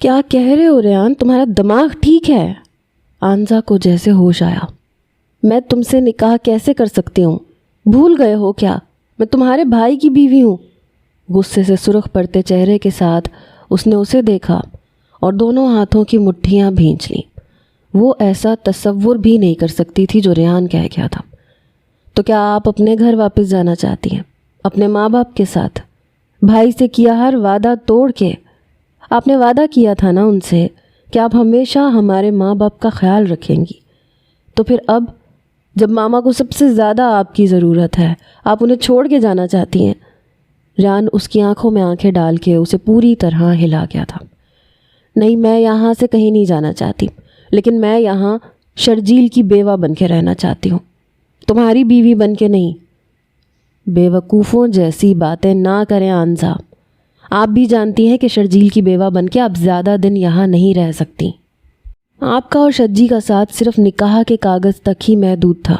کیا کہہ رہے ہو ریان؟ تمہارا دماغ ٹھیک ہے؟ آنزا کو جیسے ہوش آیا۔ میں تم سے نکاح کیسے کر سکتی ہوں؟ بھول گئے ہو کیا میں تمہارے بھائی کی بیوی ہوں؟ غصے سے سرخ پڑتے چہرے کے ساتھ اس نے اسے دیکھا اور دونوں ہاتھوں کی مٹھیاں بھینچ لیں۔ وہ ایسا تصور بھی نہیں کر سکتی تھی جو ریان کہہ گیا تھا۔ تو کیا آپ اپنے گھر واپس جانا چاہتی ہیں، اپنے ماں باپ کے ساتھ؟ بھائی سے کیا ہر وعدہ توڑ کے؟ آپ نے وعدہ کیا تھا نا ان سے کہ آپ ہمیشہ ہمارے ماں باپ کا خیال رکھیں گی، تو پھر اب جب ماما کو سب سے زیادہ آپ کی ضرورت ہے آپ انہیں چھوڑ کے جانا چاہتی ہیں؟ ریان اس کی آنکھوں میں آنکھیں ڈال کے اسے پوری طرح ہلا گیا تھا۔ نہیں، میں یہاں سے کہیں نہیں جانا چاہتی، لیکن میں یہاں شرجیل کی بیوہ بن کے رہنا چاہتی ہوں، تمہاری بیوی بن کے نہیں۔ بے وقوفوں جیسی باتیں نہ کریں آنزا، آپ بھی جانتی ہیں کہ شرجیل کی بیوہ بن کے آپ زیادہ دن یہاں نہیں رہ سکتی۔ آپ کا اور شجی کا ساتھ صرف نکاح کے کاغذ تک ہی محدود تھا،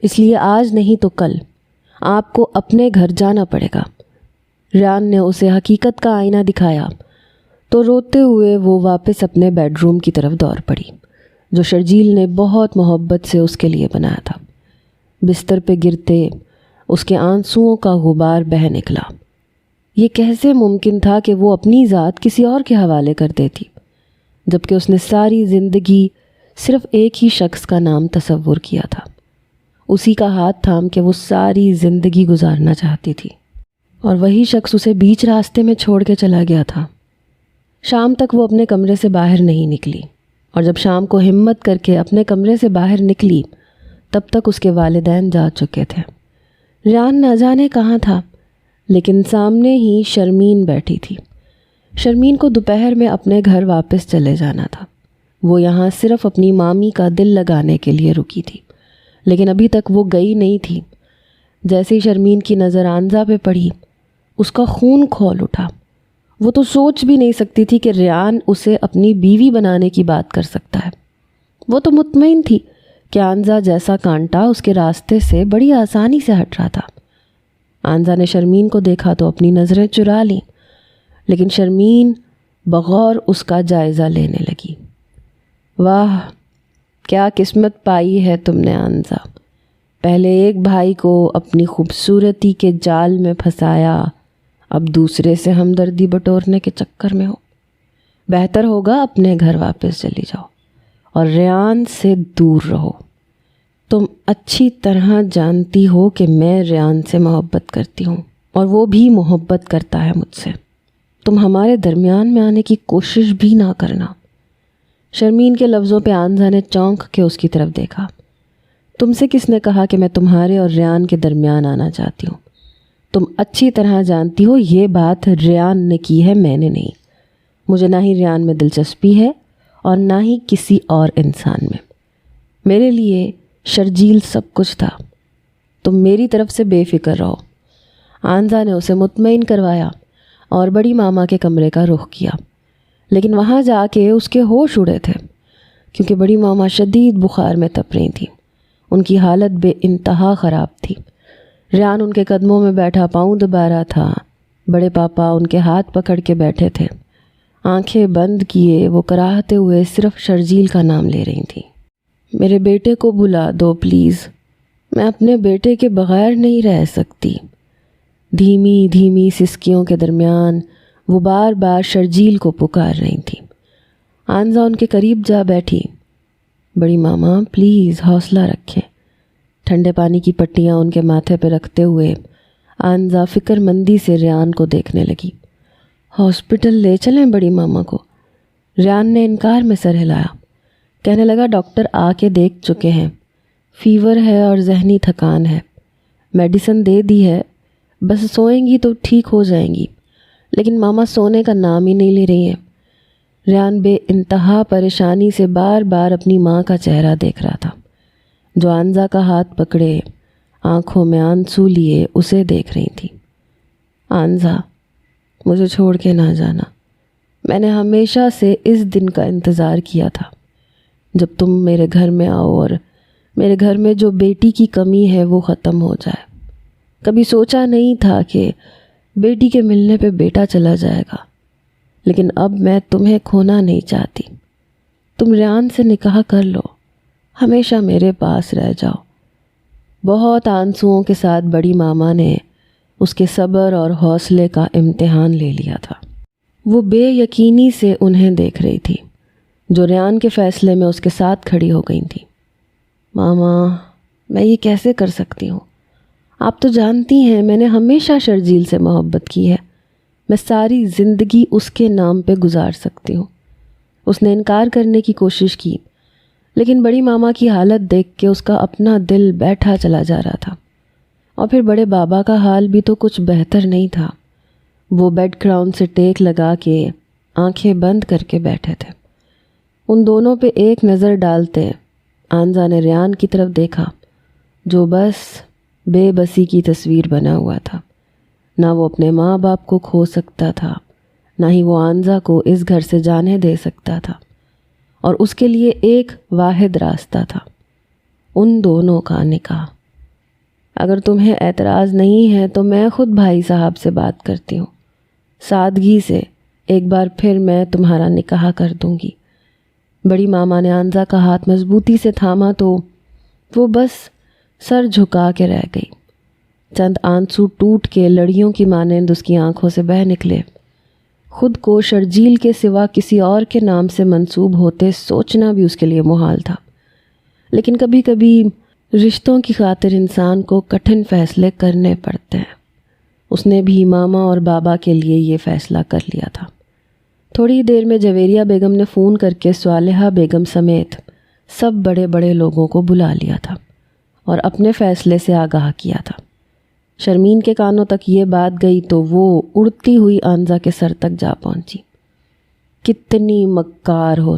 اس لیے آج نہیں تو کل آپ کو اپنے گھر جانا پڑے گا۔ ریان نے اسے حقیقت کا آئینہ دکھایا تو روتے ہوئے وہ واپس اپنے بیڈ روم کی طرف دوڑ پڑی، جو شرجیل نے بہت محبت سے اس کے لیے بنایا تھا۔ بستر پہ گرتے اس کے آنسوؤں کا غبار بہہ نکلا۔ یہ کیسے ممکن تھا کہ وہ اپنی ذات کسی اور کے حوالے کر دیتی، جبکہ اس نے ساری زندگی صرف ایک ہی شخص کا نام تصور کیا تھا، اسی کا ہاتھ تھام کے وہ ساری زندگی گزارنا چاہتی تھی، اور وہی شخص اسے بیچ راستے میں چھوڑ کے چلا گیا تھا۔ شام تک وہ اپنے کمرے سے باہر نہیں نکلی، اور جب شام کو ہمت کر کے اپنے کمرے سے باہر نکلی تب تک اس کے والدین جا چکے تھے۔ ریان نہ جانے کہاں تھا، لیکن سامنے ہی شرمین بیٹھی تھی۔ شرمین کو دوپہر میں اپنے گھر واپس چلے جانا تھا۔ وہ یہاں صرف اپنی مامی کا دل لگانے کے لیے رکی تھی، لیکن ابھی تک وہ گئی نہیں تھی۔ جیسے ہی شرمین کی نظر آنزا پہ پڑی، اس کا خون کھول اٹھا۔ وہ تو سوچ بھی نہیں سکتی تھی کہ ریان اسے اپنی بیوی بنانے کی بات کر سکتا ہے۔ وہ تو مطمئن تھی کہ آنزا جیسا کانٹا اس کے راستے سے بڑی آسانی سے ہٹ رہا تھا۔ آنزا نے شرمین کو دیکھا تو اپنی نظریں چرا لیں، لیکن شرمین بغور اس کا جائزہ لینے لگی۔ واہ، کیا قسمت پائی ہے تم نے آنزا، پہلے ایک بھائی کو اپنی خوبصورتی کے جال میں پھنسایا، اب دوسرے سے ہمدردی بٹورنے کے چکر میں ہو۔ بہتر ہوگا اپنے گھر واپس چلی جاؤ اور ریان سے دور رہو۔ تم اچھی طرح جانتی ہو کہ میں ریان سے محبت کرتی ہوں، اور وہ بھی محبت کرتا ہے مجھ سے۔ تم ہمارے درمیان میں آنے کی کوشش بھی نہ کرنا۔ شرمین کے لفظوں پہ آنزا نے چونک کے اس کی طرف دیکھا۔ تم سے کس نے کہا کہ میں تمہارے اور ریان کے درمیان آنا چاہتی ہوں؟ تم اچھی طرح جانتی ہو یہ بات ریان نے کی ہے، میں نے نہیں۔ مجھے نہ ہی ریان میں دلچسپی ہے اور نہ ہی کسی اور انسان میں۔ میرے لیے شرجیل سب کچھ تھا۔ تم میری طرف سے بے فکر رہو۔ آنزا نے اسے مطمئن کروایا اور بڑی ماما کے کمرے کا رخ کیا، لیکن وہاں جا کے اس کے ہوش اڑے تھے، کیونکہ بڑی ماما شدید بخار میں تپ رہی تھیں۔ ان کی حالت بے انتہا خراب تھی۔ ریان ان کے قدموں میں بیٹھا پاؤں دبا رہا تھا۔ بڑے پاپا ان کے ہاتھ پکڑ کے بیٹھے تھے، آنکھیں بند کیے وہ کراہتے ہوئے صرف شرجیل کا نام لے رہی تھیں۔ میرے بیٹے کو بلا دو پلیز، میں اپنے بیٹے کے بغیر نہیں رہ سکتی۔ دھیمی دھیمی سسکیوں کے درمیان وہ بار بار شرجیل کو پکار رہی تھیں۔ آنزا ان کے قریب جا بیٹھی۔ بڑی ماما پلیز حوصلہ رکھیں۔ ٹھنڈے پانی کی پٹیاں ان کے ماتھے پہ رکھتے ہوئے آنزا فکر مندی سے ریان کو دیکھنے لگی۔ ہاسپٹل لے چلیں بڑی ماما کو؟ ریان نے انکار میں سر ہلایا، کہنے لگا ڈاکٹر آ کے دیکھ چکے ہیں، فیور ہے اور ذہنی تھکان ہے، میڈیسن دے دی ہے، بس سوئیں گی تو ٹھیک ہو جائیں گی، لیکن ماما سونے کا نام ہی نہیں لے رہی ہیں۔ ریان بے انتہا پریشانی سے بار بار اپنی ماں کا چہرہ دیکھ رہا تھا، جو آنزا کا ہاتھ پکڑے آنکھوں میں آنسو لیے اسے دیکھ رہی تھی۔ آنزا، مجھے چھوڑ کے نہ جانا، میں نے ہمیشہ سے اس دن کا انتظار کیا تھا جب تم میرے گھر میں آؤ اور میرے گھر میں جو بیٹی کی کمی ہے وہ ختم ہو جائے۔ کبھی سوچا نہیں تھا کہ بیٹی کے ملنے پہ بیٹا چلا جائے گا، لیکن اب میں تمہیں کھونا نہیں چاہتی. تم ریان سے نکاح کر لو، ہمیشہ میرے پاس رہ جاؤ. بہت آنسوؤں کے ساتھ بڑی ماما نے اس کے صبر اور حوصلے کا امتحان لے لیا تھا. وہ بے یقینی سے انہیں دیکھ رہی تھی جو ریان کے فیصلے میں اس کے ساتھ کھڑی ہو گئی تھی. ماما، میں یہ کیسے کر سکتی ہوں؟ آپ تو جانتی ہیں میں نے ہمیشہ شرجیل سے محبت کی ہے. میں ساری زندگی اس کے نام پہ گزار سکتی ہوں. اس نے انکار کرنے کی کوشش کی، لیکن بڑی ماما کی حالت دیکھ کے اس کا اپنا دل بیٹھا چلا جا رہا تھا. اور پھر بڑے بابا کا حال بھی تو کچھ بہتر نہیں تھا. وہ بیڈ کراؤن سے ٹیک لگا کے آنکھیں بند کر کے بیٹھے تھے. ان دونوں پہ ایک نظر ڈالتے آنزا نے ریان کی طرف دیکھا جو بس بے بسی کی تصویر بنا ہوا تھا. نہ وہ اپنے ماں باپ کو کھو سکتا تھا، نہ ہی وہ آنزا کو اس گھر سے جانے دے سکتا تھا. اور اس کے لیے ایک واحد راستہ تھا، ان دونوں کا نکاح. اگر تمہیں اعتراض نہیں ہے تو میں خود بھائی صاحب سے بات کرتی ہوں. سادگی سے ایک بار پھر میں تمہارا نکاح کر دوں گی. بڑی ماما نے آنزا کا ہاتھ مضبوطی سے تھاما تو وہ بس سر جھکا کے رہ گئی. چند آنسو ٹوٹ کے لڑیوں کی مانند اس کی آنکھوں سے بہہ نکلے. خود کو شرجیل کے سوا کسی اور کے نام سے منسوب ہوتے سوچنا بھی اس کے لیے محال تھا. لیکن کبھی کبھی رشتوں کی خاطر انسان کو کٹھن فیصلے کرنے پڑتے ہیں. اس نے بھی ماما اور بابا کے لیے یہ فیصلہ کر لیا تھا. تھوڑی دیر میں جویریہ بیگم نے فون کر کے صالحہ بیگم سمیت سب بڑے بڑے لوگوں کو بلا لیا تھا اور اپنے فیصلے سے آگاہ کیا تھا. شرمین کے کانوں تک یہ بات گئی تو وہ اڑتی ہوئی آنزا کے سر تک جا پہنچی. کتنی مکار ہو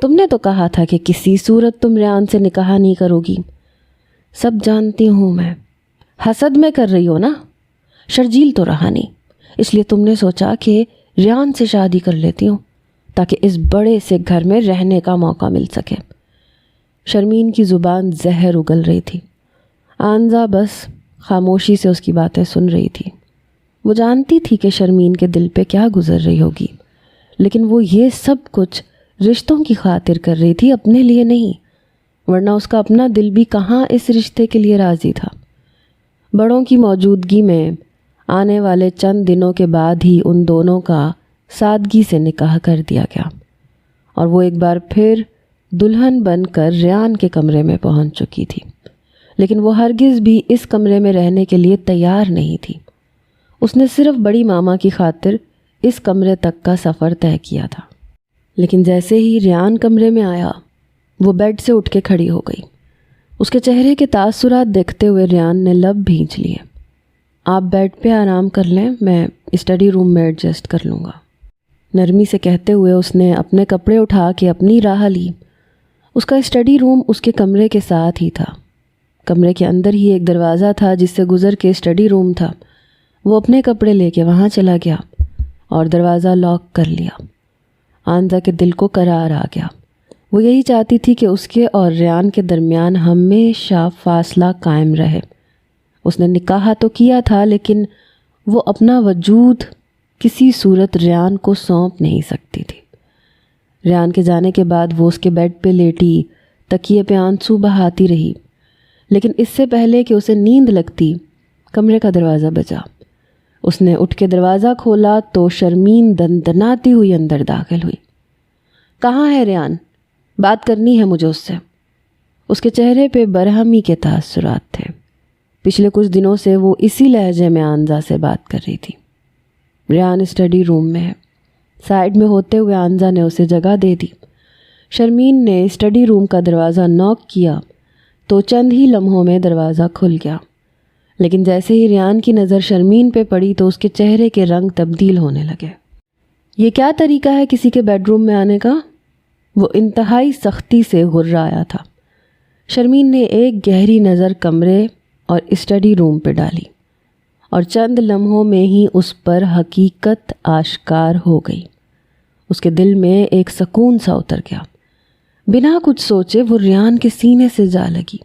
تم نے تو کہا تھا کہ کسی صورت تم ریان سے نکاح نہیں کرو گی. سب جانتی ہوں میں. حسد میں کر رہی ہو نا؟ شرجیل تو رہا نہیں، اس لیے تم نے سوچا کہ ریان سے شادی کر لیتی ہوں تاکہ اس بڑے سے گھر میں رہنے کا موقع مل سکے. شرمین کی زبان زہر اگل رہی تھی. آنزا بس خاموشی سے اس کی باتیں سن رہی تھی. وہ جانتی تھی کہ شرمین کے دل پہ کیا گزر رہی ہوگی، لیکن وہ یہ سب کچھ رشتوں کی خاطر کر رہی تھی، اپنے لیے نہیں. ورنہ اس کا اپنا دل بھی کہاں اس رشتے کے لیے راضی تھا. بڑوں کی موجودگی میں آنے والے چند دنوں کے بعد ہی ان دونوں کا سادگی سے نکاح کر دیا گیا اور وہ ایک بار پھر دلہن بن کر ریان کے کمرے میں پہنچ چکی تھی. لیکن وہ ہرگز بھی اس کمرے میں رہنے کے لیے تیار نہیں تھی. اس نے صرف بڑی ماما کی خاطر اس کمرے تک کا سفر طے کیا تھا. لیکن جیسے ہی ریان کمرے میں آیا وہ بیڈ سے اٹھ کے کھڑی ہو گئی. اس کے چہرے کے تاثرات دیکھتے ہوئے ریان نے لب بھینچ لیے. آپ بیڈ پہ آرام کر لیں، میں اسٹڈی روم میں ایڈجسٹ کر لوں گا. نرمی سے کہتے ہوئے اس نے اپنے کپڑے اٹھا کے اپنی راہ لی. اس کا اسٹڈی روم اس کے کمرے کے ساتھ ہی تھا. کمرے کے اندر ہی ایک دروازہ تھا جس سے گزر کے اسٹڈی روم تھا. وہ اپنے کپڑے لے کے وہاں چلا گیا اور دروازہ لاک کر لیا. آنزا کے دل کو قرار آ گیا. وہ یہی چاہتی تھی کہ اس کے اور ریان کے درمیان ہمیشہ فاصلہ قائم رہے. اس نے نکاح تو کیا تھا لیکن وہ اپنا وجود کسی صورت ریان کو سونپ نہیں سکتی تھی. ریان کے جانے کے بعد وہ اس کے بیڈ پہ لیٹی تکیے پہ آنسو بہاتی رہی. لیکن اس سے پہلے کہ اسے نیند لگتی کمرے کا دروازہ بجا. اس نے اٹھ کے دروازہ کھولا تو شرمین دندناتی ہوئی اندر داخل ہوئی. کہاں ہے ریان؟ بات کرنی ہے مجھے اس سے. اس کے چہرے پہ برہمی کے تاثرات تھے. پچھلے کچھ دنوں سے وہ اسی لہجے میں آنزا سے بات کر رہی تھی. ریان اسٹڈی روم میں ہے. سائڈ میں ہوتے ہوئے آنزا نے اسے جگہ دے دی. شرمین نے اسٹڈی روم کا دروازہ نوک کیا تو چند ہی لمحوں میں دروازہ کھل گیا. لیکن جیسے ہی ریان کی نظر شرمین پہ پڑی تو اس کے چہرے کے رنگ تبدیل ہونے لگے. یہ کیا طریقہ ہے کسی کے بیڈ روم میں آنے کا؟ وہ انتہائی سختی سے غرایا تھا. شرمین نے ایک گہری نظر کمرے اور اسٹڈی روم پہ ڈالی اور چند لمحوں میں ہی اس پر حقیقت آشکار ہو گئی. اس کے دل میں ایک سکون سا اتر گیا. بنا کچھ سوچے وہ ریان کے سینے سے جا لگی.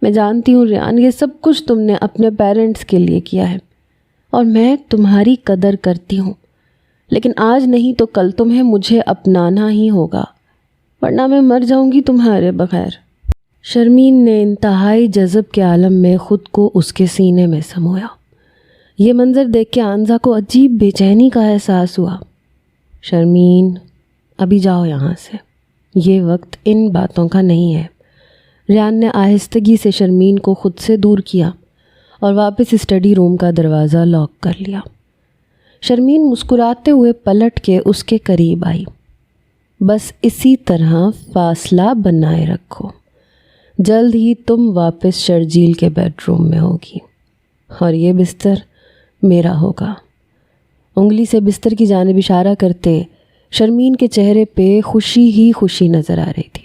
میں جانتی ہوں ریان، یہ سب کچھ تم نے اپنے پیرنٹس کے لیے کیا ہے اور میں تمہاری قدر کرتی ہوں. لیکن آج نہیں تو کل تمہیں مجھے اپنانا ہی ہوگا، ورنہ میں مر جاؤں گی تمہارے بغیر۔ شرمین نے انتہائی جذب کے عالم میں خود کو اس کے سینے میں سمویا۔ یہ منظر دیکھ کے آنزا کو عجیب بے چینی کا احساس ہوا۔ شرمین، ابھی جاؤ یہاں سے، یہ وقت ان باتوں کا نہیں ہے۔ ریان نے آہستگی سے شرمین کو خود سے دور کیا اور واپس اسٹڈی روم کا دروازہ لاک کر لیا۔ شرمین مسکراتے ہوئے پلٹ کے اس کے قریب آئی۔ بس اسی طرح فاصلہ بنائے رکھو، جلد ہی تم واپس شرجیل کے بیڈ روم میں ہوگی اور یہ بستر میرا ہوگا۔ انگلی سے بستر کی جانب اشارہ کرتے شرمین کے چہرے پہ خوشی ہی خوشی نظر آ رہی تھی۔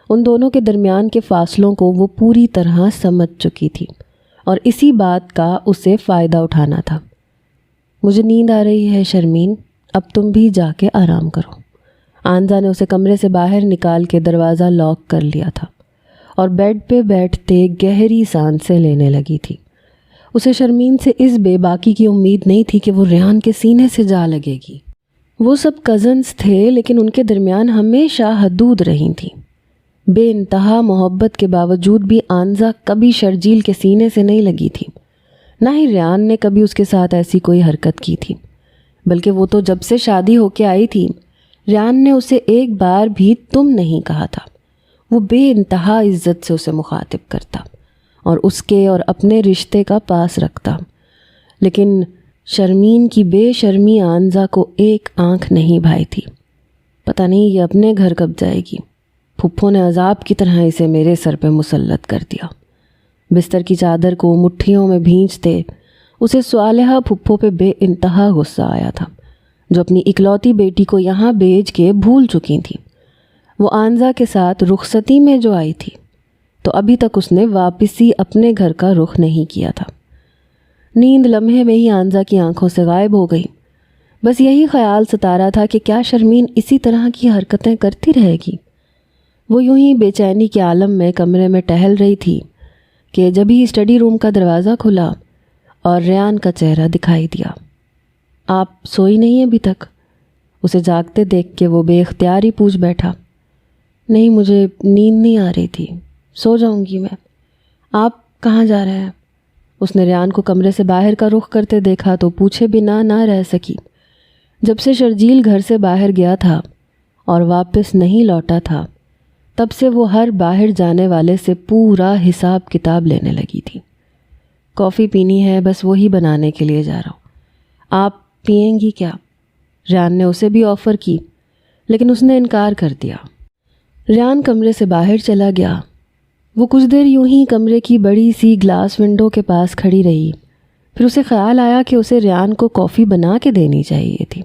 ان دونوں کے درمیان کے فاصلوں کو وہ پوری طرح سمجھ چکی تھی اور اسی بات کا اسے فائدہ اٹھانا تھا۔ مجھے نیند آ رہی ہے شرمین، اب تم بھی جا کے آرام کرو۔ آنزا نے اسے کمرے سے باہر نکال کے دروازہ لاک کر لیا تھا اور بیڈ پہ بیٹھتے گہری سانسیں لینے لگی تھی۔ اسے شرمین سے اس بے باکی کی امید نہیں تھی کہ وہ ریان کے سینے سے جا لگے گی۔ وہ سب کزنز تھے، لیکن ان کے درمیان ہمیشہ حدود رہی تھیں۔ بے انتہا محبت کے باوجود بھی آنزا کبھی شرجیل کے سینے سے نہیں لگی تھی، نہ ہی ریان نے کبھی اس کے ساتھ ایسی کوئی حرکت کی تھی۔ بلکہ وہ تو جب سے شادی ہو کے آئی تھی، ریان نے اسے ایک بار بھی تم نہیں کہا تھا۔ وہ بے انتہا عزت سے اسے مخاطب کرتا اور اس کے اور اپنے رشتے کا پاس رکھتا، لیکن شرمین کی بے شرمی آنزا کو ایک آنکھ نہیں بھائی تھی۔ پتہ نہیں یہ اپنے گھر کب جائے گی۔ پھپھو نے عذاب کی طرح اسے میرے سر پہ مسلط کر دیا۔ بستر کی چادر کو مٹھیوں میں بھینچتے اسے صالحہ پھپھو پہ بے انتہا غصہ آیا تھا، جو اپنی اکلوتی بیٹی کو یہاں بھیج کے بھول چکی تھی۔ وہ آنزا کے ساتھ رخصتی میں جو آئی تھی، تو ابھی تک اس نے واپسی اپنے گھر کا رخ نہیں کیا تھا۔ نیند لمحے میں ہی آنزا کی آنکھوں سے غائب ہو گئی۔ بس یہی خیال ستا رہا تھا کہ کیا شرمین اسی طرح کی حرکتیں کرتی رہے گی۔ وہ یوں ہی بے چینی کے عالم میں کمرے میں ٹہل رہی تھی کہ جب ہی اسٹڈی روم کا دروازہ کھلا اور ریان کا چہرہ دکھائی دیا۔ آپ سوئی نہیں ابھی تک؟ اسے جاگتے دیکھ کے وہ بے اختیار ہی پوچھ بیٹھا۔ نہیں، مجھے نیند نہیں آ رہی تھی، سو جاؤں گی میں۔ آپ کہاں جا رہے ہیں؟ اس نے ریان کو کمرے سے باہر کا رخ کرتے دیکھا تو پوچھے بنا نہ رہ سکی۔ جب سے شرجیل گھر سے باہر گیا تھا اور واپس نہیں لوٹا تھا، تب سے وہ ہر باہر جانے والے سے پورا حساب کتاب لینے لگی تھی۔ کافی پینی ہے، بس وہی بنانے کے لیے جا رہا ہوں۔ آپ پئیں گی کیا؟ ریان نے اسے بھی آفر کی، لیکن اس نے انکار کر دیا۔ ریان کمرے سے باہر چلا گیا۔ وہ کچھ دیر یوں ہی کمرے کی بڑی سی گلاس ونڈو کے پاس کھڑی رہی۔ پھر اسے خیال آیا کہ اسے ریان کو کافی بنا کے دینی چاہیے تھی۔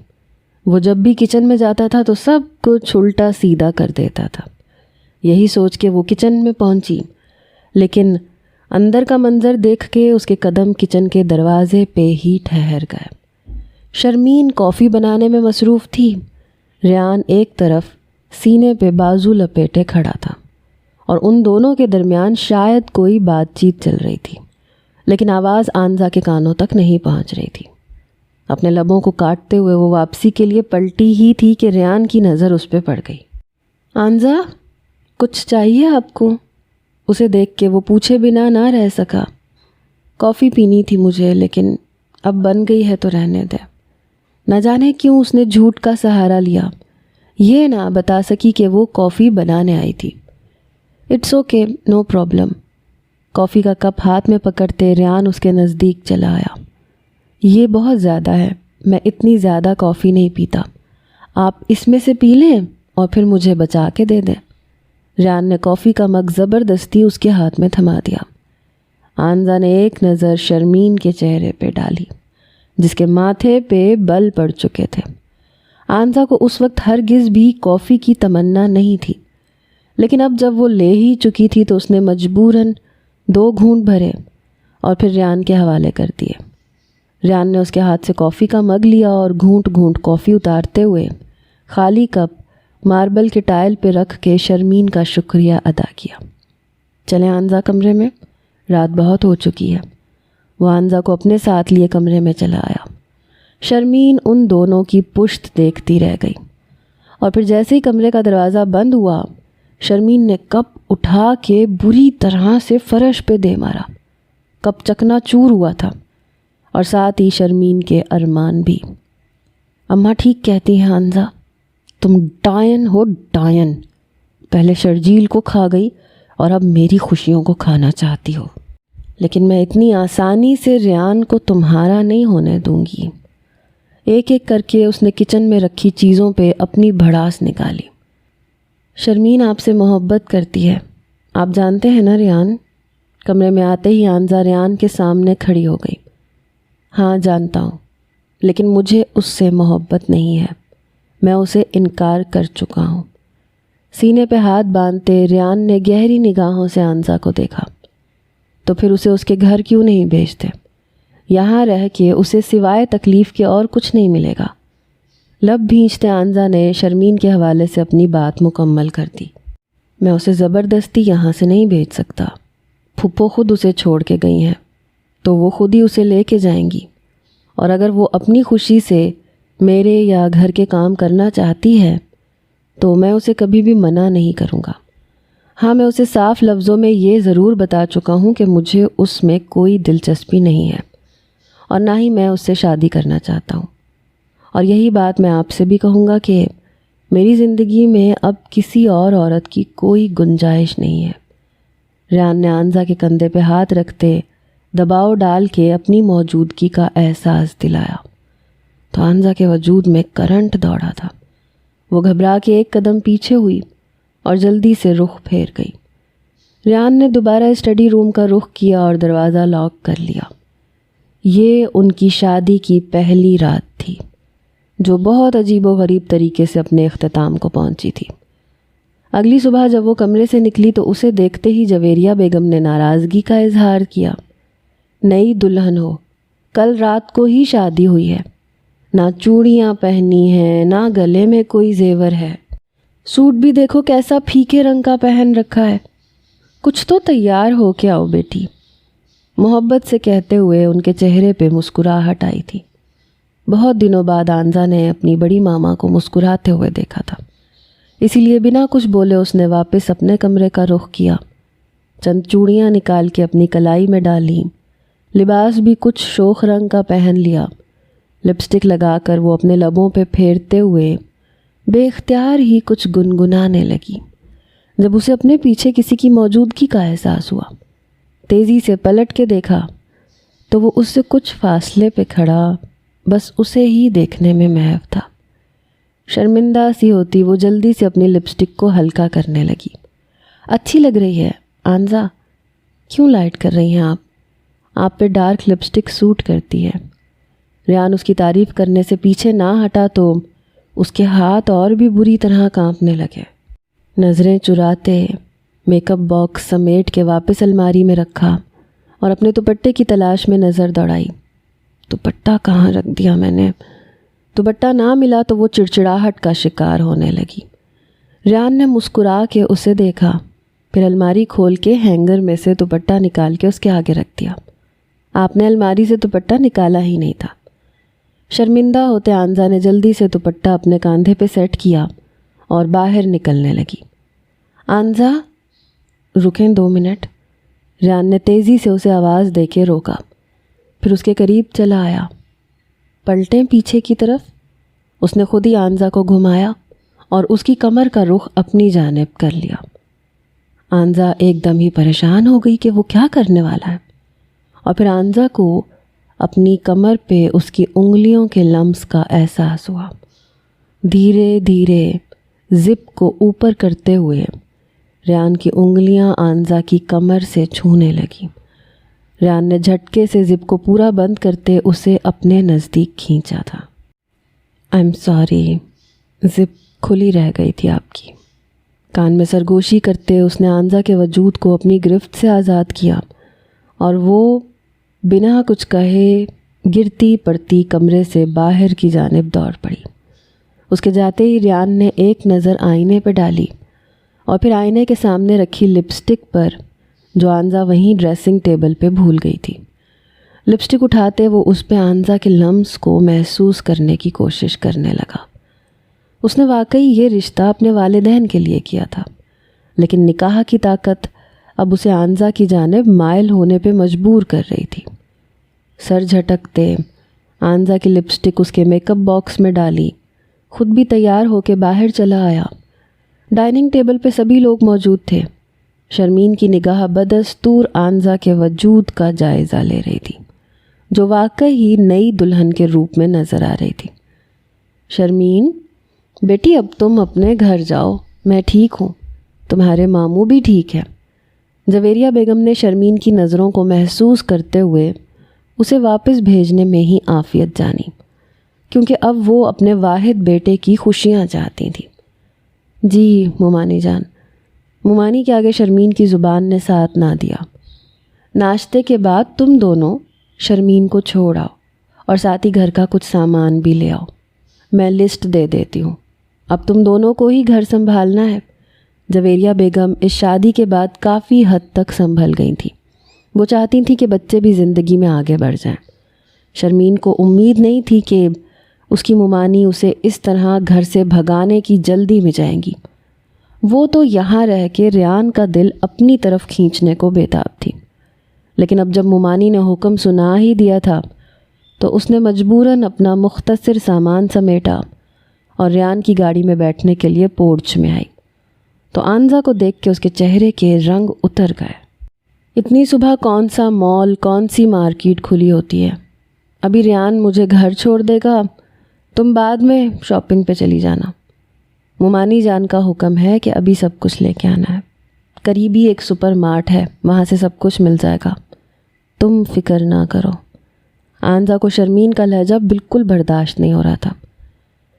وہ جب بھی کچن میں جاتا تھا تو سب کچھ الٹا سیدھا کر دیتا تھا۔ یہی سوچ کے وہ کچن میں پہنچی، لیکن اندر کا منظر دیکھ کے اس کے قدم کچن کے دروازے پہ ہی ٹھہر گئے۔ شرمین کافی بنانے میں مصروف تھی۔ ریان ایک طرف سینے پہ بازو لپیٹے کھڑا تھا اور ان دونوں کے درمیان شاید کوئی بات چیت چل رہی تھی، لیکن آواز آنزا کے کانوں تک نہیں پہنچ رہی تھی۔ اپنے لبوں کو کاٹتے ہوئے وہ واپسی کے لیے پلٹی ہی تھی کہ ریان کی نظر اس پہ پڑ گئی۔ آنزا، کچھ چاہیے آپ کو؟ اسے دیکھ کے وہ پوچھے بنا نہ رہ سکا۔ کافی پینی تھی مجھے، لیکن اب بن گئی ہے تو رہنے دے۔ نہ جانے کیوں اس نے جھوٹ کا سہارا لیا، یہ نہ بتا سکی کہ وہ کافی بنانے آئی تھی۔ It's okay, no problem. Coffee کا کپ ہاتھ میں پکڑتے ریان اس کے نزدیک چلا آیا۔ یہ بہت زیادہ ہے، میں اتنی زیادہ کافی نہیں پیتا، آپ اس میں سے پی لیں اور پھر مجھے بچا کے دے دیں۔ ریان نے کافی کا مگ زبردستی اس کے ہاتھ میں تھما دیا۔ آنزا نے ایک نظر شرمین کے چہرے پہ ڈالی، جس کے ماتھے پہ بل پڑ چکے تھے۔ آنزا کو اس وقت ہرگز بھی کافی کی تمنا نہیں تھی، لیکن اب جب وہ لے ہی چکی تھی تو اس نے مجبوراً 2 گھونٹ بھرے اور پھر ریان کے حوالے کر دیے۔ ریان نے اس کے ہاتھ سے کافی کا مگ لیا اور گھونٹ گھونٹ کافی اتارتے ہوئے خالی کپ ماربل کے ٹائل پہ رکھ کے شرمین کا شکریہ ادا کیا۔ چلیں آنزا کمرے میں، رات بہت ہو چکی ہے۔ وہ آنزا کو اپنے ساتھ لیے کمرے میں چلا آیا۔ شرمین ان دونوں کی پشت دیکھتی رہ گئی، اور پھر جیسے ہی کمرے کا دروازہ بند ہوا، شرمین نے کپ اٹھا کے بری طرح سے فرش پہ دے مارا۔ کپ چکنا چور ہوا تھا، اور ساتھ ہی شرمین کے ارمان بھی۔ اماں ٹھیک کہتی ہیں حمزہ، تم ڈائن ہو، ڈائن۔ پہلے شرجیل کو کھا گئی اور اب میری خوشیوں کو کھانا چاہتی ہو، لیکن میں اتنی آسانی سے ریان کو تمہارا نہیں ہونے دوں گی۔ ایک ایک کر کے اس نے کچن میں رکھی چیزوں پہ اپنی بھڑاس نکالی۔ شرمین آپ سے محبت کرتی ہے، آپ جانتے ہیں نا ریان؟ کمرے میں آتے ہی حمزہ ریان کے سامنے کھڑی ہو گئی۔ ہاں جانتا ہوں، لیکن مجھے اس سے محبت نہیں ہے، میں اسے انکار کر چکا ہوں۔ سینے پہ ہاتھ باندھتے ریان نے گہری نگاہوں سے حمزہ کو دیکھا۔ تو پھر اسے اس کے گھر کیوں نہیں بھیجتے؟ یہاں رہ کے اسے سوائے تکلیف کے اور کچھ نہیں ملے گا۔ لب بھینچتے حمزہ نے شرمین کے حوالے سے اپنی بات مکمل کر دی۔ میں اسے زبردستی یہاں سے نہیں بھیج سکتا، پھپھو خود اسے چھوڑ کے گئی ہیں، تو وہ خود ہی اسے لے کے جائیں گی، اور اگر وہ اپنی خوشی سے میرے یا گھر کے کام کرنا چاہتی ہے تو میں اسے کبھی بھی منع نہیں کروں گا۔ ہاں، میں اسے صاف لفظوں میں یہ ضرور بتا چکا ہوں کہ مجھے اس میں کوئی دلچسپی نہیں ہے، اور نہ ہی میں اس سے شادی کرنا چاہتا ہوں۔ اور یہی بات میں آپ سے بھی کہوں گا کہ میری زندگی میں اب کسی اور عورت کی کوئی گنجائش نہیں ہے۔ ریان نے حمزہ کے کندھے پہ ہاتھ رکھتے دباؤ ڈال کے اپنی موجودگی کا احساس دلایا، تو حمزہ کے وجود میں کرنٹ دوڑا تھا۔ وہ گھبرا کے ایک قدم پیچھے ہوئی اور جلدی سے رخ پھیر گئی۔ ریان نے دوبارہ اسٹڈی روم کا رخ کیا اور دروازہ لاک کر لیا۔ یہ ان کی شادی کی پہلی رات تھی، جو بہت عجیب و غریب طریقے سے اپنے اختتام کو پہنچی تھی۔ اگلی صبح جب وہ کمرے سے نکلی تو اسے دیکھتے ہی جویریہ بیگم نے ناراضگی کا اظہار کیا۔ نئی دلہن ہو، کل رات کو ہی شادی ہوئی ہے، نہ چوڑیاں پہنی ہیں، نہ گلے میں کوئی زیور ہے، سوٹ بھی دیکھو کیسا پھیکے رنگ کا پہن رکھا ہے۔ کچھ تو تیار ہو کے آؤ بیٹی، محبت سے کہتے ہوئے ان کے چہرے پہ مسکراہٹ آئی تھی۔ بہت دنوں بعد حمزہ نے اپنی بڑی ماما کو مسکراتے ہوئے دیکھا تھا، اسی لیے بنا کچھ بولے اس نے واپس اپنے کمرے کا رخ کیا، چند چوڑیاں نکال کے اپنی کلائی میں ڈالیں، لباس بھی کچھ شوخ رنگ کا پہن لیا۔ لپسٹک لگا کر وہ اپنے لبوں پہ پھیرتے ہوئے بے اختیار ہی کچھ گنگنانے لگی۔ جب اسے اپنے پیچھے کسی کی موجودگی کا احساس ہوا، تیزی سے پلٹ کے دیکھا تو وہ اس سے کچھ فاصلے پہ کھڑا بس اسے ہی دیکھنے میں محو تھا۔ شرمندہ سی ہوتی وہ جلدی سے اپنی لپسٹک کو ہلکا کرنے لگی۔ اچھی لگ رہی ہے حمزہ، کیوں لائٹ کر رہی ہیں آپ پہ ڈارک لپسٹک سوٹ کرتی ہے۔ ریان اس کی تعریف کرنے سے پیچھے نہ ہٹا تو اس کے ہاتھ اور بھی بری طرح کانپنے لگے۔ نظریں چراتے میک اپ باکس سمیٹ کے واپس الماری میں رکھا اور اپنے دوپٹے کی تلاش میں نظر دوڑائی۔ دوپٹہ کہاں رکھ دیا میں نے؟ دوپٹہ نہ ملا تو وہ چڑچڑاہٹ کا شکار ہونے لگی۔ ریان نے مسکرا کے اسے دیکھا، پھر الماری کھول کے ہینگر میں سے دوپٹہ نکال کے اس کے آگے رکھ دیا۔ آپ نے الماری سے دوپٹہ نکالا ہی نہیں تھا۔ شرمندہ ہوتے حمزہ نے جلدی سے دوپٹہ اپنے کاندھے پہ سیٹ کیا اور باہر نکلنے لگی۔ حمزہ رکیں 2 منٹ، ریان نے تیزی سے اسے آواز دے کے روکا، پھر اس کے قریب چلا آیا۔ پلٹیں پیچھے کی طرف، اس نے خود ہی حمزہ کو گھمایا اور اس کی کمر کا رخ اپنی جانب کر لیا۔ حمزہ ایک دم ہی پریشان ہو گئی کہ وہ کیا کرنے والا ہے، اور پھر حمزہ کو اپنی کمر پہ اس کی انگلیوں کے لمس کا احساس ہوا۔ دھیرے دھیرے زپ کو اوپر کرتے ہوئے ریان کی انگلیاں حمزہ کی کمر سے چھونے لگیں۔ ریان نے جھٹکے سے زپ کو پورا بند کرتے اسے اپنے نزدیک کھینچا تھا۔ آئی ایم سوری، زپ کھلی رہ گئی تھی آپ کی۔ کان میں سرگوشی کرتے اس نے حمزہ کے وجود کو اپنی گرفت سے آزاد کیا اور وہ بنا کچھ کہے گرتی پڑتی کمرے سے باہر کی جانب دوڑ پڑی۔ اس کے جاتے ہی ریان نے ایک نظر آئینے پہ ڈالی اور پھر آئینے کے سامنے رکھی لپسٹک پر، جو حمزہ وہیں ڈریسنگ ٹیبل پہ بھول گئی تھی۔ لپسٹک اٹھاتے وہ اس پہ آنزا کے لمس کو محسوس کرنے کی کوشش کرنے لگا۔ اس نے واقعی یہ رشتہ اپنے والدین کے لیے کیا تھا، لیکن نکاح کی طاقت اب اسے آنزا کی جانب مائل ہونے پہ مجبور کر رہی تھی۔ سر جھٹکتے آنزا کی لپسٹک اس کے میک اپ باکس میں ڈالی، خود بھی تیار ہو کے باہر چلا آیا۔ ڈائننگ ٹیبل پہ سبھی لوگ موجود تھے۔ شرمین کی نگاہ بدستور آنزا کے وجود کا جائزہ لے رہی تھی، جو واقعی ہی نئی دلہن کے روپ میں نظر آ رہی تھی۔ شرمین بیٹی، اب تم اپنے گھر جاؤ، میں ٹھیک ہوں، تمہارے ماموں بھی ٹھیک ہے۔ جویریہ بیگم نے شرمین کی نظروں کو محسوس کرتے ہوئے اسے واپس بھیجنے میں ہی عافیت جانی، کیونکہ اب وہ اپنے واحد بیٹے کی خوشیاں چاہتی تھیں۔ جی ممانی جان۔ ممانی کے آگے شرمین کی زبان نے ساتھ نہ دیا۔ ناشتے کے بعد تم دونوں شرمین کو چھوڑ آؤ اور ساتھ ہی گھر کا کچھ سامان بھی لے آؤ، میں لسٹ دے دیتی ہوں۔ اب تم دونوں کو ہی گھر سنبھالنا ہے۔ جویریہ بیگم اس شادی کے بعد کافی حد تک سنبھل گئی تھیں۔ وہ چاہتی تھیں کہ بچے بھی زندگی میں آگے بڑھ جائیں۔ شرمین کو امید نہیں تھی کہ اس کی ممانی اسے اس طرح گھر سے بھگانے کی جلدی میں جائیں گی۔ وہ تو یہاں رہ کے ریان کا دل اپنی طرف کھینچنے کو بےتاب تھی، لیکن اب جب ممانی نے حکم سنا ہی دیا تھا تو اس نے مجبوراً اپنا مختصر سامان سمیٹا اور ریان کی گاڑی میں بیٹھنے کے لیے پورچ میں آئی تو آنزا کو دیکھ کے اس کے چہرے کے رنگ اتر گئے۔ اتنی صبح کون سا مال، کون سی مارکیٹ کھلی ہوتی ہے؟ ابھی ریان مجھے گھر چھوڑ دے گا، تم بعد میں شاپنگ پہ چلی جانا۔ ممانی جان کا حکم ہے کہ ابھی سب کچھ لے کے آنا ہے، قریبی ایک سپر مارٹ ہے، وہاں سے سب کچھ مل جائے گا، تم فکر نہ کرو۔ آنزا کو شرمین کا لہجہ بالکل برداشت نہیں ہو رہا تھا۔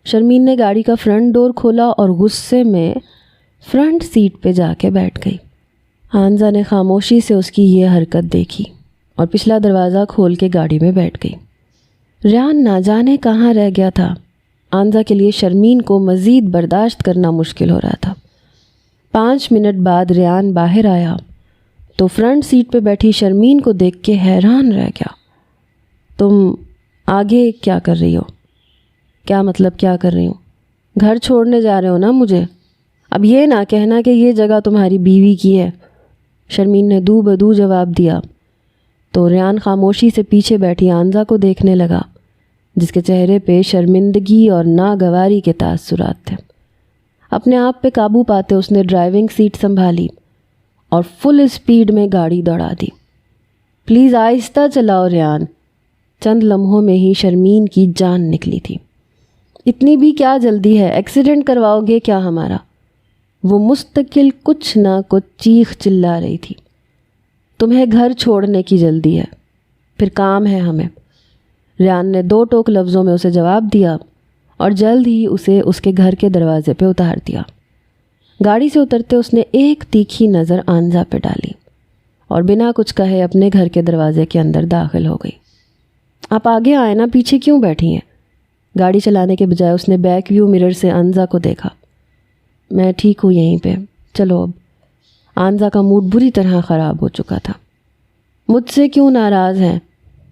شرمین نے گاڑی کا فرنٹ ڈور کھولا اور غصے میں فرنٹ سیٹ پہ جا کے بیٹھ گئی۔ آنزا نے خاموشی سے اس کی یہ حرکت دیکھی اور پچھلا دروازہ کھول کے گاڑی میں بیٹھ گئی۔ ریان نہ جانے کہاں رہ گیا تھا۔ آنزا کے لیے شرمین کو مزید برداشت کرنا مشکل ہو رہا تھا۔ 5 منٹ بعد ریان باہر آیا تو فرنٹ سیٹ پہ بیٹھی شرمین کو دیکھ کے حیران رہ گیا۔ تم آگے کیا کر رہی ہو؟ کیا مطلب کیا کر رہی ہوں؟ گھر چھوڑنے جا رہے ہو نا مجھے؟ اب یہ نہ کہنا کہ یہ جگہ تمہاری بیوی کی ہے، شرمین نے دو بدو جواب دیا تو ریان خاموشی سے پیچھے بیٹھی آنزا کو دیکھنے لگا، جس کے چہرے پہ شرمندگی اور ناگواری کے تاثرات تھے۔ اپنے آپ پہ قابو پاتے اس نے ڈرائیونگ سیٹ سنبھالی اور فل اسپیڈ میں گاڑی دوڑا دی۔ پلیز آہستہ چلاؤ ریان۔ چند لمحوں میں ہی شرمین کی جان نکلی تھی۔ اتنی بھی کیا جلدی ہے؟ ایکسیڈنٹ کرواؤ گے کیا ہمارا؟ وہ مستقل کچھ نہ کچھ چیخ چلا رہی تھی۔ تمہیں گھر چھوڑنے کی جلدی ہے، پھر کام ہے ہمیں۔ ریان نے 2 ٹوک لفظوں میں اسے جواب دیا اور جلد ہی اسے اس کے گھر کے دروازے پہ اتار دیا۔ گاڑی سے اترتے اس نے ایک تیکھی نظر آنزا پہ ڈالی اور بنا کچھ کہے اپنے گھر کے دروازے کے اندر داخل ہو گئی۔ آپ آگے آئے نا، پیچھے کیوں بیٹھی ہیں؟ گاڑی چلانے کے بجائے اس نے بیک ویو مرر سے آنزا کو دیکھا۔ میں ٹھیک ہوں یہیں پہ، چلو اب۔ آنزا کا موڈ بری طرح خراب ہو چکا تھا۔ مجھ سے کیوں ناراض ہیں؟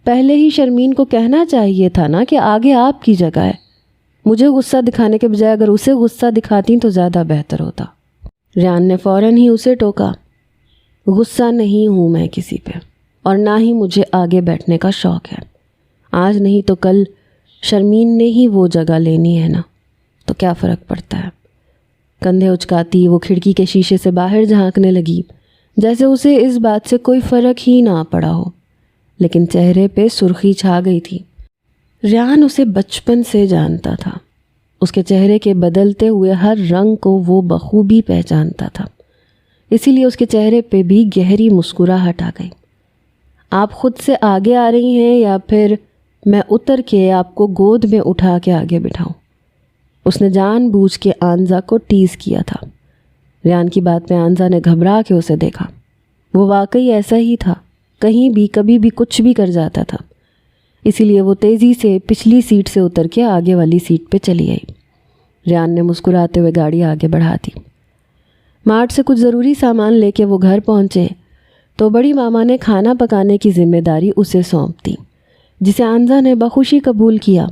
پہلے ہی شرمین کو کہنا چاہیے تھا نا کہ آگے آپ کی جگہ ہے۔ مجھے غصہ دکھانے کے بجائے اگر اسے غصہ دکھاتی تو زیادہ بہتر ہوتا۔ ریان نے فوراً ہی اسے ٹوکا۔ غصہ نہیں ہوں میں کسی پہ، اور نہ ہی مجھے آگے بیٹھنے کا شوق ہے۔ آج نہیں تو کل شرمین نے ہی وہ جگہ لینی ہے نا، تو کیا فرق پڑتا ہے؟ کندھے اچکاتی وہ کھڑکی کے شیشے سے باہر جھانکنے لگی، جیسے اسے اس بات سے کوئی فرق ہی نہ پڑا ہو، لیکن چہرے پہ سرخی چھا گئی تھی۔ ریان اسے بچپن سے جانتا تھا۔ اس کے چہرے کے بدلتے ہوئے ہر رنگ کو وہ بخوبی پہچانتا تھا، اسی لیے اس کے چہرے پہ بھی گہری مسکراہٹ آ گئی۔ آپ خود سے آگے آ رہی ہیں یا پھر میں اتر کے آپ کو گود میں اٹھا کے آگے بٹھاؤں؟ اس نے جان بوجھ کے آنزا کو ٹیز کیا تھا۔ ریان کی بات میں آنزا نے گھبرا کے اسے دیکھا۔ وہ واقعی ایسا ہی تھا، کہیں بھی کبھی بھی کچھ بھی کر جاتا تھا، اسی لیے وہ تیزی سے پچھلی سیٹ سے اتر کے آگے والی سیٹ پہ چلی آئی۔ ریان نے مسکراتے ہوئے گاڑی آگے بڑھا دی۔ مارٹ سے کچھ ضروری سامان لے کے وہ گھر پہنچے تو بڑی ماما نے کھانا پکانے کی ذمہ داری اسے سونپ دی۔ جسے آنزا نے بخوشی قبول کیا۔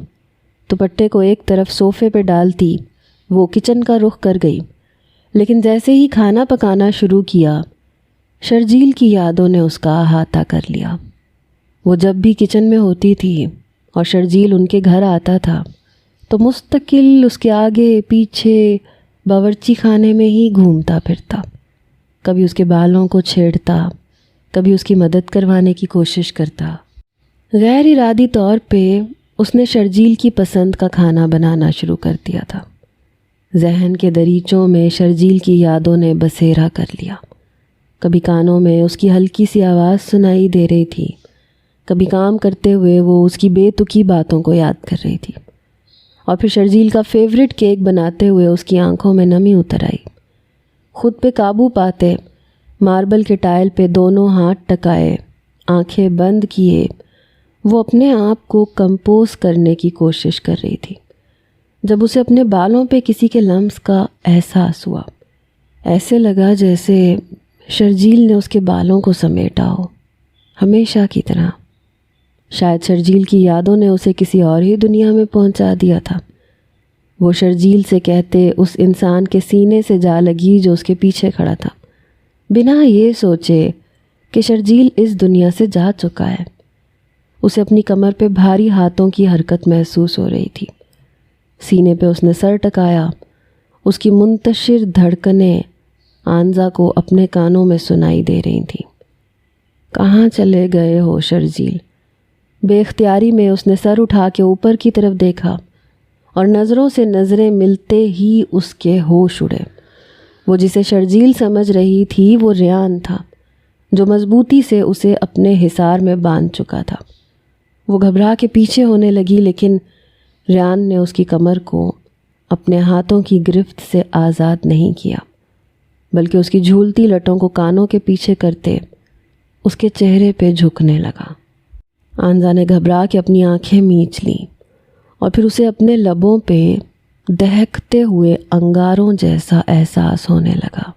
دوپٹے کو ایک طرف صوفے پہ ڈالتی وہ کچن کا رخ کر گئی، لیکن جیسے ہی کھانا پکانا شروع کیا شرجیل کی یادوں نے اس کا احاطہ کر لیا۔ وہ جب بھی کچن میں ہوتی تھی اور شرجیل ان کے گھر آتا تھا تو مستقل اس کے آگے پیچھے باورچی خانے میں ہی گھومتا پھرتا، کبھی اس کے بالوں کو چھیڑتا، کبھی اس کی مدد کروانے کی کوشش کرتا۔ غیر ارادی طور پہ اس نے شرجیل کی پسند کا کھانا بنانا شروع کر دیا تھا۔ ذہن کے دریچوں میں شرجیل کی یادوں نے بسیرا کر لیا۔ کبھی کانوں میں اس کی ہلکی سی آواز سنائی دے رہی تھی، کبھی کام کرتے ہوئے وہ اس کی بے تکی باتوں کو یاد کر رہی تھی، اور پھر شرجیل کا فیورٹ کیک بناتے ہوئے اس کی آنکھوں میں نمی اتر آئی۔ خود پہ قابو پاتے ماربل کے ٹائل پہ دونوں ہاتھ ٹکائے، آنکھیں بند کیے، وہ اپنے آپ کو کمپوز کرنے کی کوشش کر رہی تھی جب اسے اپنے بالوں پہ کسی کے لمس کا احساس ہوا۔ ایسے لگا جیسے شرجیل نے اس کے بالوں کو سمیٹا ہو، ہمیشہ کی طرح۔ شاید شرجیل کی یادوں نے اسے کسی اور ہی دنیا میں پہنچا دیا تھا۔ وہ شرجیل سے کہتے اس انسان کے سینے سے جا لگی جو اس کے پیچھے کھڑا تھا، بنا یہ سوچے کہ شرجیل اس دنیا سے جا چکا ہے۔ اسے اپنی کمر پہ بھاری ہاتھوں کی حرکت محسوس ہو رہی تھی۔ سینے پہ اس نے سر ٹکایا، اس کی منتشر دھڑکنیں آنزا کو اپنے کانوں میں سنائی دے رہی تھیں۔ کہاں چلے گئے ہو شرجیل؟ بے اختیاری میں اس نے سر اٹھا کے اوپر کی طرف دیکھا اور نظروں سے نظریں ملتے ہی اس کے ہوش اڑے۔ وہ جسے شرجیل سمجھ رہی تھی وہ ریان تھا، جو مضبوطی سے اسے اپنے حصار میں باندھ چکا تھا۔ وہ گھبرا کے پیچھے ہونے لگی، لیکن ریان نے اس کی کمر کو اپنے ہاتھوں کی گرفت سے آزاد نہیں کیا، بلکہ اس کی جھولتی لٹوں کو کانوں کے پیچھے کرتے اس کے چہرے پہ جھکنے لگا۔ آنزا نے گھبرا کے اپنی آنکھیں میچ لیں اور پھر اسے اپنے لبوں پہ دہکتے ہوئے انگاروں جیسا احساس ہونے لگا۔